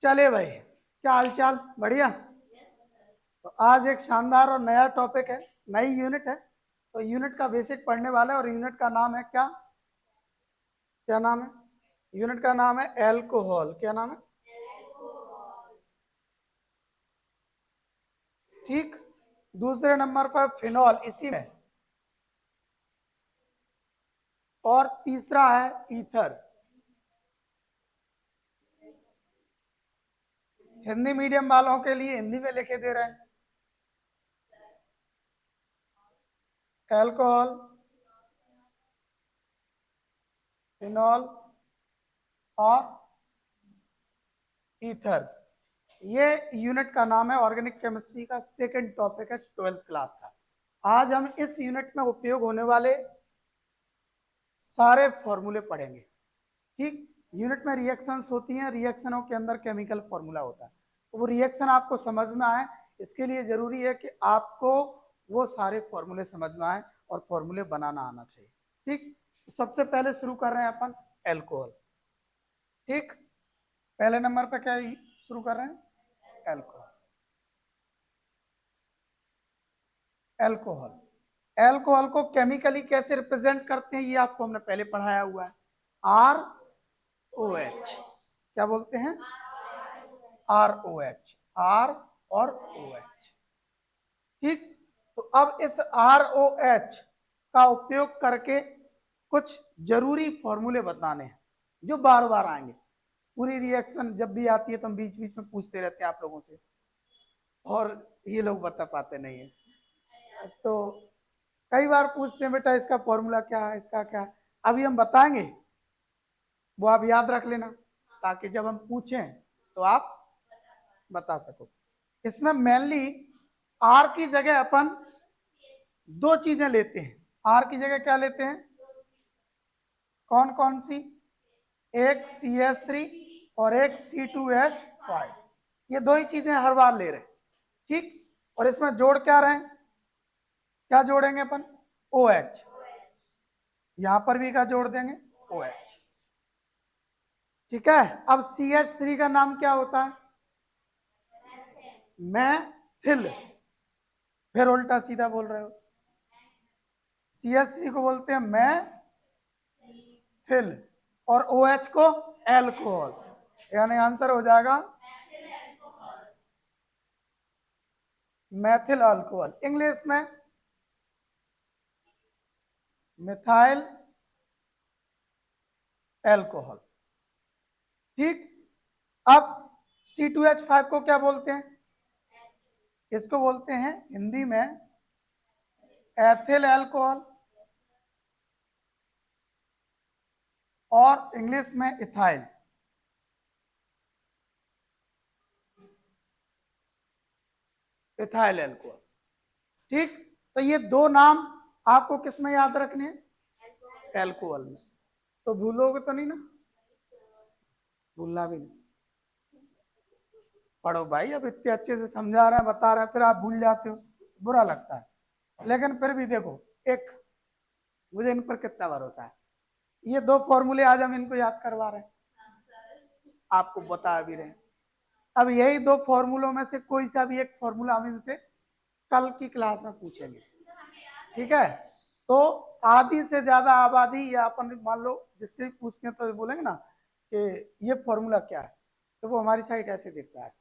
चले भाई, क्या हाल चाल? बढ़िया। तो आज एक शानदार और नया टॉपिक है, नई यूनिट है। तो यूनिट का बेसिक पढ़ने वाला है और यूनिट का नाम है क्या? क्या नाम है? यूनिट का नाम है एल्कोहल। क्या नाम है? ठीक। दूसरे नंबर पर फिनॉल इसी में, और तीसरा है ईथर। हिंदी मीडियम वालों के लिए हिंदी में लिखे दे रहे हैं। एल्कोहल, फिनॉल और ईथर, ये यूनिट का नाम है। ऑर्गेनिक केमिस्ट्री का सेकंड टॉपिक है 12th क्लास का। आज हम इस यूनिट में उपयोग होने वाले सारे फॉर्मूले पढ़ेंगे। ठीक। यूनिट में रिएक्शंस होती हैं, रिएक्शनों के अंदर केमिकल फॉर्मूला होता है। तो वो रिएक्शन आपको समझ में आए, इसके लिए जरूरी है कि आपको वो सारे फॉर्मूले समझ में आए और फॉर्मूले बनाना आना चाहिए। ठीक। तो सबसे पहले शुरू कर रहे हैं अपन एल्कोहल। ठीक। पहले नंबर पे क्या शुरू कर रहे हैं? एल्कोहल। एल्कोहल, एल्कोहल को केमिकली कैसे रिप्रेजेंट करते हैं ये आपको हमने पहले पढ़ाया हुआ है। R O H. क्या बोलते हैं? Are O H. आर और ओ एच। ठीक। तो अब इस आर ओ एच का उपयोग करके कुछ जरूरी फॉर्मूले बताने हैं जो बार बार आएंगे। पूरी रिएक्शन जब भी आती है तो हम बीच बीच में पूछते रहते हैं आप लोगों से, और ये लोग बता पाते नहीं है। तो कई बार पूछते हैं बेटा इसका फॉर्मूला क्या है, इसका क्या है। अभी हम बताएंगे, वो आप याद रख लेना ताकि जब हम पूछें तो आप बता सको। इसमें मेनली आर की जगह अपन दो चीजें लेते हैं। आर की जगह क्या लेते हैं? कौन कौन सी? एक CH3 और एक C2H5। ये दो ही चीजें हर बार ले रहे हैं। ठीक। और इसमें जोड़ क्या रहे हैं? क्या जोड़ेंगे अपन? OH। यहां पर भी क्या जोड़ देंगे? OH। ठीक है। अब CH3 का नाम क्या होता है? मैथिल। फिर उल्टा सीधा बोल रहे हो। CH3 को बोलते हैं मैथिल और OH को एल्कोहल, यानी आंसर हो जाएगा मैथिल अल्कोहल। इंग्लिश में मिथाइल एल्कोहल। ठीक। अब C2H5 को क्या बोलते हैं? इसको बोलते हैं हिंदी में एथिल अल्कोहल और इंग्लिश में इथाइल। Ethyl alcohol. ठीक। तो ये दो नाम आपको किस में याद रखने हैं? एल्कोहल में। तो भूलोगे तो नहीं ना? भूलना भी नहीं। पढ़ो भाई, अब इतने अच्छे से समझा रहे हैं, बता रहे हैं, फिर आप भूल जाते हो, बुरा लगता है। लेकिन फिर भी देखो, एक मुझे इन पर कितना भरोसा है। ये दो फॉर्मूले आज हम इनको याद करवा रहे हैं, आपको बता भी रहे हैं। अब यही दो फॉर्मूलों में से कोई सा भी एक फॉर्मूला हम इनसे कल की क्लास में पूछेंगे। ठीक है। तो आधी से ज्यादा आबादी, या अपन मान लो जिससे भी पूछते हैं तो ये बोलेंगे ना कि ये फॉर्मूला क्या है, तो वो हमारी साइड ऐसे दिखता है,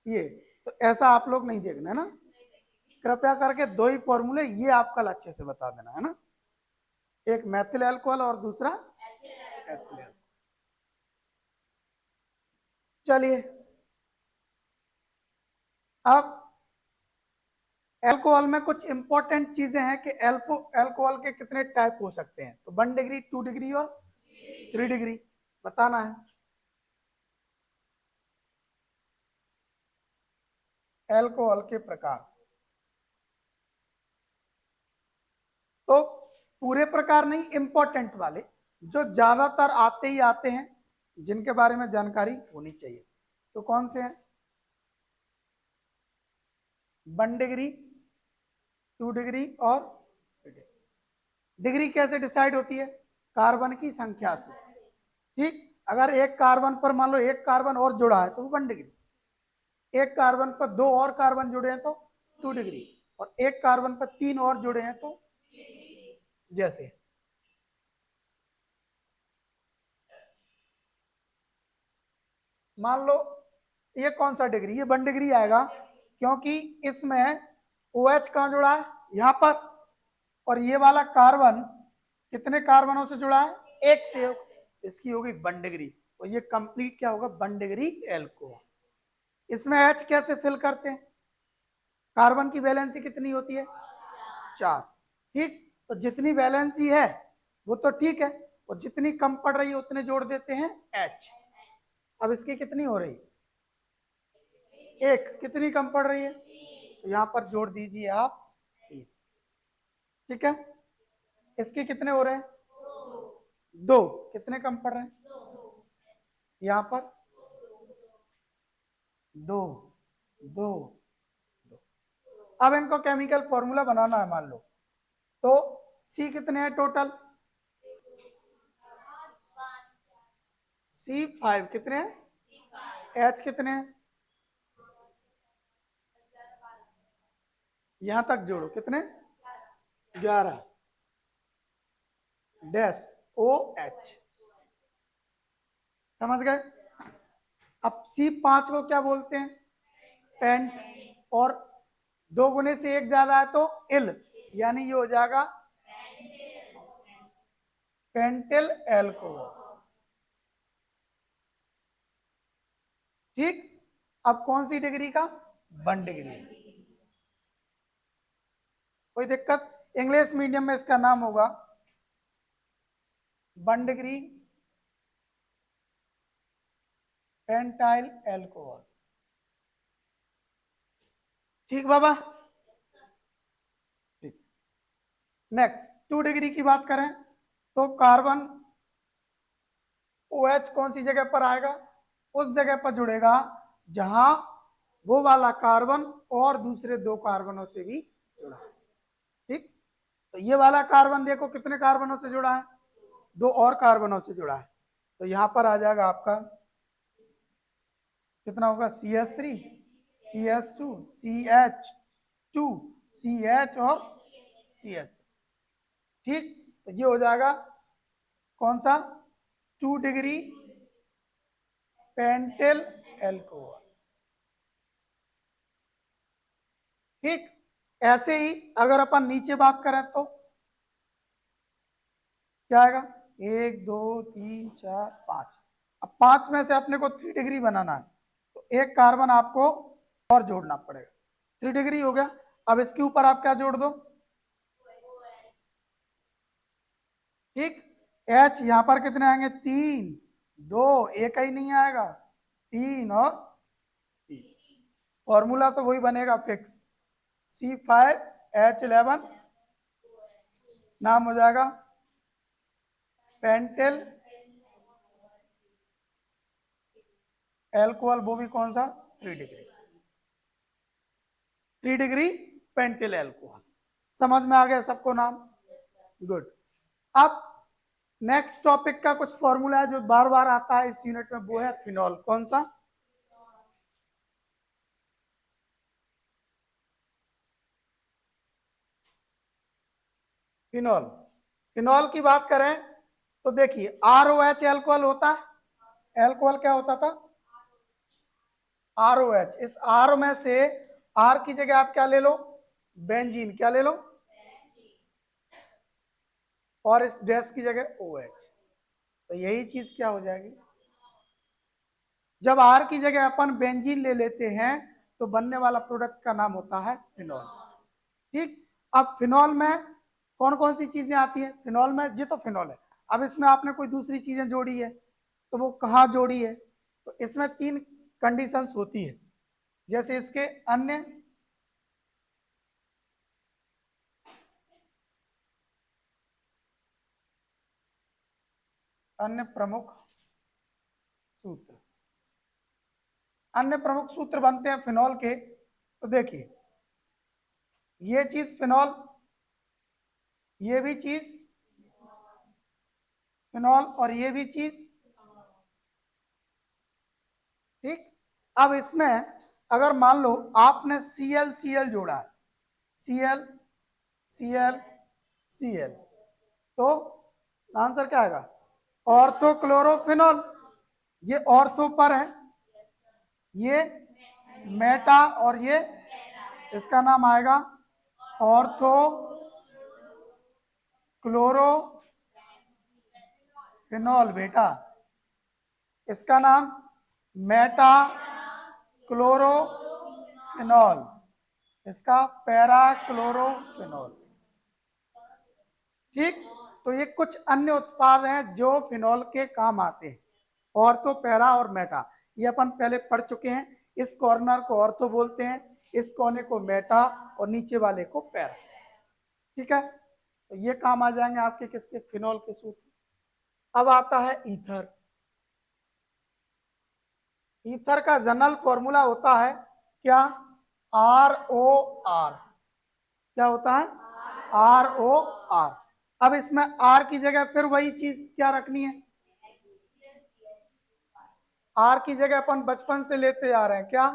ये। तो ऐसा आप लोग नहीं देखना है ना। कृपया करके दो ही फॉर्मूले ये आप कल अच्छे से बता देना है ना। एक मैथिल अल्कोहल और दूसरा एथिल अल्कोहल। चलिए, अब एल्कोहल में कुछ इंपॉर्टेंट चीजें हैं कि एल्कोहल के कितने टाइप हो सकते हैं। तो 1 डिग्री, 2 डिग्री और 3 डिग्री बताना है। एल्कोहल के प्रकार, तो पूरे प्रकार नहीं, इंपॉर्टेंट वाले जो ज्यादातर आते ही आते हैं, जिनके बारे में जानकारी होनी चाहिए। तो कौन से हैं? 1 डिग्री, 2 डिग्री और 3 डिग्री। डिग्री कैसे डिसाइड होती है? कार्बन की संख्या से। ठीक। अगर एक कार्बन पर मान लो एक कार्बन और जुड़ा है तो वो 1 डिग्री, एक कार्बन पर 2 और कार्बन जुड़े हैं तो 2 डिग्री, और एक कार्बन पर 3 और जुड़े हैं तो जैसे मान लो ये कौन सा डिग्री, ये 1 डिग्री आएगा, क्योंकि इसमें OH कहाँ जुड़ा है, यहां पर, और ये वाला कार्बन कितने कार्बनों से जुड़ा है, एक से, इसकी होगी 1 डिग्री, और ये कंप्लीट क्या होगा, 1 डिग्री एल्कोहल। इसमें H कैसे फिल करते हैं, कार्बन की वैलेंसी कितनी होती है, 4, ठीक। तो जितनी वैलेंसी है वो तो ठीक है, और जितनी कम पड़ रही है उतने जोड़ देते हैं H। अब इसकी कितनी हो रही, एक, कितनी कम पड़ रही है, तो यहां पर जोड़ दीजिए आप 3, ठीक है। इसके कितने हो रहे हैं, 2, कितने कम पड़ रहे हैं, यहां पर 2, 2, 2। अब इनको केमिकल फॉर्मूला बनाना है मान लो, तो C कितने हैं टोटल, C5 कितने हैं, H कितने हैं, यहां तक जोड़ो कितने, 11 डैश OH, समझ गए। अब C5 को क्या बोलते हैं, पेंट, और 2 गुने से 1 ज्यादा है तो इल, यानी ये हो जाएगा पेंटिल एल्कोहल, ठीक। अब कौन सी डिग्री का, 1 डिग्री, कोई दिक्कत, इंग्लिश मीडियम में इसका नाम होगा 1 डिग्री पेंटाइल एल्कोहल, ठीक बाबा, ठीक। नेक्स्ट 2 डिग्री की बात करें तो कार्बन OH कौन सी जगह पर आएगा, उस जगह पर जुड़ेगा जहां वो वाला कार्बन और दूसरे 2 कार्बनों से भी जुड़ा है, ठीक। तो ये वाला कार्बन देखो कितने कार्बनों से जुड़ा है, 2 और कार्बनों से जुड़ा है, तो यहां पर आ जाएगा आपका कितना होगा, CH3 CH2 CH2 CH और CH3, ठीक। तो ये हो जाएगा कौन सा, 2 डिग्री पेंटेल एल्कोहल, ठीक। ऐसे ही अगर अपन नीचे बात करें तो क्या आएगा, 1 2 3 4 5, अब 5 में से अपने को 3 डिग्री बनाना है, तो एक कार्बन आपको और जोड़ना पड़ेगा, 3 डिग्री हो गया। अब इसके ऊपर आप क्या जोड़ दो, ठीक। H यहां पर कितने आएंगे, 3, 2, एक ही नहीं आएगा, 3 और 3, फॉर्मूला तो वही बनेगा फिक्स, C5H11, नाम हो जाएगा पेंटेल एल्कोहल, वो भी कौन सा, 3 डिग्री, 3 डिग्री पेंटेल एल्कोहल, समझ में आ गया सबको नाम, गुड। अब नेक्स्ट टॉपिक का कुछ फॉर्मूला है जो बार बार आता है इस यूनिट में, वो है फिनॉल, कौन सा, फिनॉल। फिनॉल की बात करें तो देखिए ROH एल्कोहल होता है, एल्कोहल क्या होता था, ROH, इस R में से R की जगह आप क्या ले लो, बेंजीन, क्या ले लो, और इस डैश की जगह OH, तो यही चीज क्या हो जाएगी, जब R की जगह अपन बेंजीन ले लेते हैं तो बनने वाला प्रोडक्ट का नाम होता है फिनॉल, ठीक। अब फिनॉल में कौन कौन सी चीजें आती हैं, फिनॉल में ये तो फिनॉल है, अब इसमें आपने कोई दूसरी चीजें जोड़ी है तो वो कहाँ जोड़ी है, तो इसमें 3 कंडीशंस होती है, जैसे इसके अन्य अन्य प्रमुख सूत्र, अन्य प्रमुख सूत्र बनते हैं फिनॉल के, तो देखिए ये चीज फिनॉल, ये भी चीज फिनॉल, और ये भी चीज ठीक। अब इसमें अगर मान लो आपने Cl Cl जोड़ा है, Cl Cl Cl, तो आंसर क्या आएगा? ऑर्थोक्लोरोफिनॉल। ये ऑर्थो पर है, ये मेटा, और ये इसका नाम आएगा ऑर्थो क्लोरोफिनॉल बेटा। इसका नाम मेटा क्लोरोफिनॉल, इसका पैरा क्लोरोफिनॉल। ठीक। तो ये कुछ अन्य उत्पाद हैं जो फिनॉल के काम आते हैं, ऑर्थो, पैरा और मेटा। ये अपन पहले पढ़ चुके हैं। इस कॉर्नर को ऑर्थो बोलते हैं, इस कोने को मेटा और नीचे वाले को पैरा। ठीक है, तो ये काम आ जाएंगे आपके किसके? फिनॉल के सूत्र। अब आता है ईथर। ईथर का जनरल फॉर्मूला होता है क्या? ROR। क्या होता है? ROR। अब इसमें R की जगह फिर वही चीज क्या रखनी है? R की जगह अपन बचपन से लेते आ रहे हैं क्या?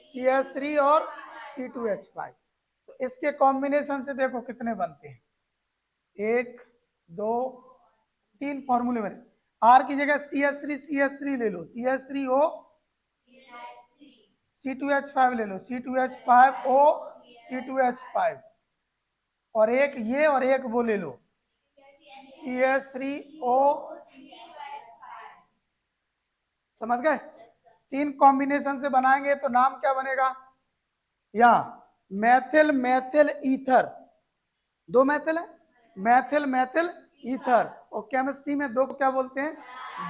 CH3 और C2H5। तो इसके कॉम्बिनेशन से देखो कितने बनते हैं, 1 2 3 फॉर्मूले बने। R की जगह CH3 ले लो, CH3O, C2H5 ले लो, C2H5O, C2H5, और एक ये और एक वो ले लो, CH3O। समझ गए? 3 कॉम्बिनेशन से बनाएंगे तो नाम क्या बनेगा? या मैथिल मैथिल ईथर। 2 मैथिल है, मैथिल मैथिल ईथर। और केमिस्ट्री में 2 को क्या बोलते हैं?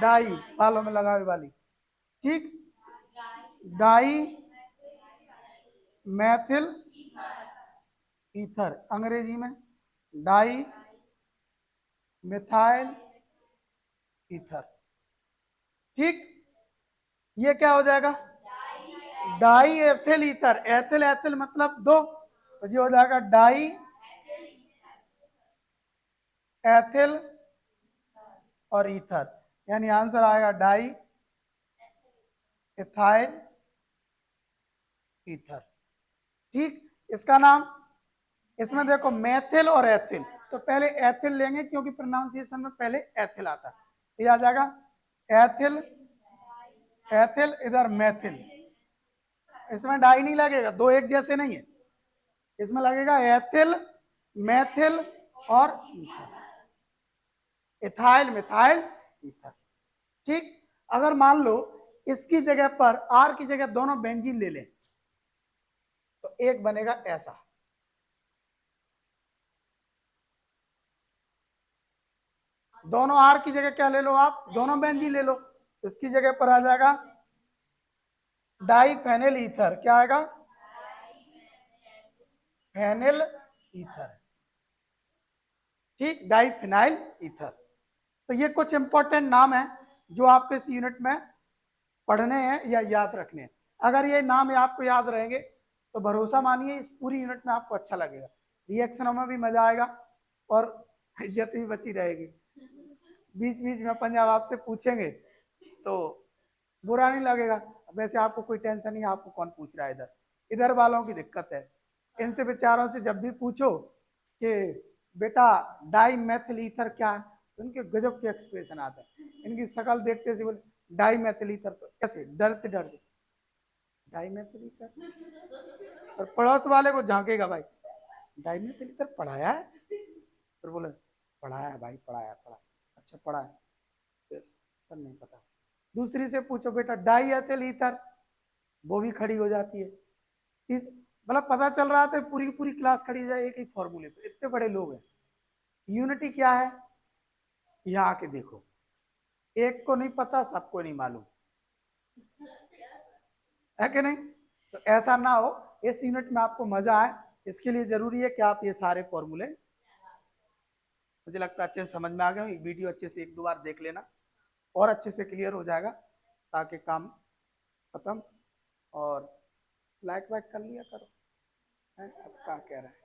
डाई, बालों में लगावे वाली। ठीक, डाई मैथिल ईथर, अंग्रेजी में डाई मिथाइल ईथर। ठीक, ये क्या हो जाएगा? Die ethyl ether. Ethyl ethyl मतलब 2, तो ये हो जाएगा डाई एथिल और ईथर, यानी आंसर आएगा डाई इथाइल ईथर। ठीक, इसका नाम, इसमें देखो मेथिल और एथिल, तो पहले एथिल लेंगे क्योंकि प्रोनाउंसिएशन में पहले एथिल आता है। ये आ जाएगा एथिल एथिल, इधर मेथिल। इसमें डाई नहीं लगेगा, 2 एक जैसे नहीं है, इसमें लगेगा एथिल मेथिल और ईथर, इथाइल मिथाइल ईथर। ठीक, अगर मान लो इसकी जगह पर R की जगह दोनों बेंजीन ले लें तो एक बनेगा ऐसा। दोनों R की जगह क्या ले लो आप? दोनों बेंजीन ले लो, इसकी जगह पर आ जाएगा डाईफेनिल ईथर। क्या आएगा? Phenyl ether. ठीक, डाईफिनाइल ईथर। तो ये कुछ इंपॉर्टेंट नाम है जो आपको इस यूनिट में पढ़ने हैं या याद रखने हैं। अगर ये नाम आपको याद रहेंगे तो भरोसा मानिए इस पूरी यूनिट में आपको अच्छा लगेगा, रिएक्शनों में भी मजा आएगा और इज्जत भी बची रहेगी। बीच बीच में अपन जब आपसे पूछेंगे तो बुरा नहीं लगेगा। वैसे आपको कोई टेंशन नहीं, आपको कौन पूछ रहा है, इधर इधर वालों की दिक्कत है। इनसे बेचारों से जब भी पूछो कि बेटा डाई मैथिल ईथर क्या है, तो इनके गजब के एक्सप्रेशन आते हैं। इनकी शक्ल देखते से बोले डाई मैथिल ईथर, तो कैसे डरते डरते डाई मैथिल ईथर, और पड़ोस वाले को झांकेगा, भाई डाई मैथिल ईथर पढ़ाया है? फिर बोले पढ़ाया है भाई, पढ़ाया पढ़ाया। अच्छा पढ़ा है? फिर सर नहीं पता। दूसरी से पूछो बेटा डाई एथिल ईथर, वो भी खड़ी हो जाती है। मतलब पता चल रहा था पूरी पूरी क्लास खड़ी हो जाए एक ही फॉर्मूले पे, इतने बड़े लोग हैं। यूनिटी क्या है? यहाँ आके देखो, एक को नहीं पता सबको नहीं मालूम है कि नहीं? तो ऐसा ना हो, इस यूनिट में आपको मजा आए, इसके लिए जरूरी है कि आप ये सारे फॉर्मूले, मुझे लगता है अच्छे से समझ में आ गए। वीडियो अच्छे से 1-2 बार देख लेना और अच्छे से क्लियर हो जाएगा, ताकि काम खत्म। और लाइक वाइक कर लिया करो, है अब क्या कह रहा है।